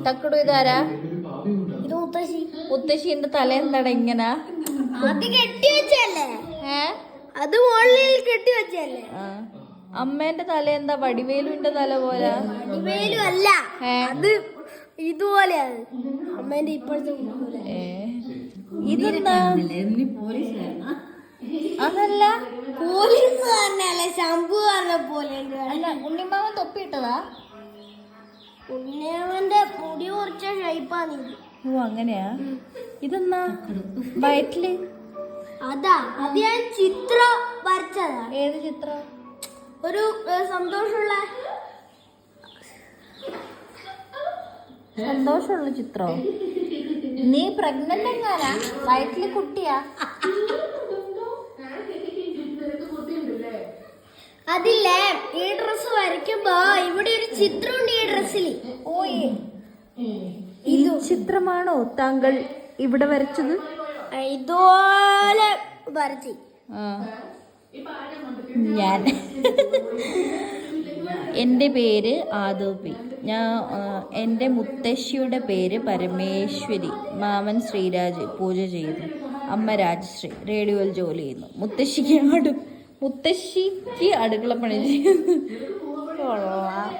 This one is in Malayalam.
തക്കടു ഇതാരാ? ഇത് മുത്തശ്ശി. മുത്തശ്ശിന്റെ തല എന്താടാ ഇങ്ങനെ? അത് കെട്ടി വെച്ചല്ലേ? ഏ, അത് മുകളിൽ കെട്ടി വെച്ചല്ലേ? അമ്മേന്റെ തല എന്താ വടിവേലുവിന്റെ തല പോലെ? വടിവേലും അല്ല, അത് ഇതുപോലെയാണ് അമ്മേന്റെ ഇപ്പോഴത്തെ. ഇതെന്താ? അതല്ല പോലീസ് പറഞ്ഞല്ലേ, ശംഭു പറഞ്ഞ പോലെ. അല്ല, ഉണ്ണിമാവൻ തൊപ്പിയിട്ടതാ? ഉണ്ണിമാവന്റെ മുടി കുറച്ച ഷൈപ്പാണ്. ഓ അങ്ങനെയാ. ഇതെന്നാ വയറ്റില്? അതാ, അത് ഞാൻ ചിത്രം വരച്ചതാ. ഏത് ചിത്രം? ഒരു സന്തോഷമുള്ള ചിത്രോ? നീ പ്രഗ്നന്റ് എങ്ങാനാ? വയറ്റില് കുട്ടിയാ? അതില്ലേ, ഈ ഡ്രസ് വരയ്ക്കുമ്പോ ഇവിടെ ഒരു ചിത്രമുണ്ട് ഈ ഡ്രസ്സിൽ. ഓ, ഈ ചിത്രമാണോ താങ്കൾ ഇവിടെ വരച്ചത്? ഇതുപോലെ വരച്ചു. ഞാൻ എൻ്റെ പേര് ആദോപി. എൻ്റെ മുത്തശ്ശിയുടെ പേര് പരമേശ്വരി. മാമൻ ശ്രീരാജ് പൂജ ചെയ്യുന്നു. അമ്മ രാജശ്രീ റേഡിയോയിൽ ജോലി ചെയ്യുന്നു. മുത്തശ്ശിക്ക് അടുക്കള പണി ചെയ്യുന്നു. കൊള്ളാം.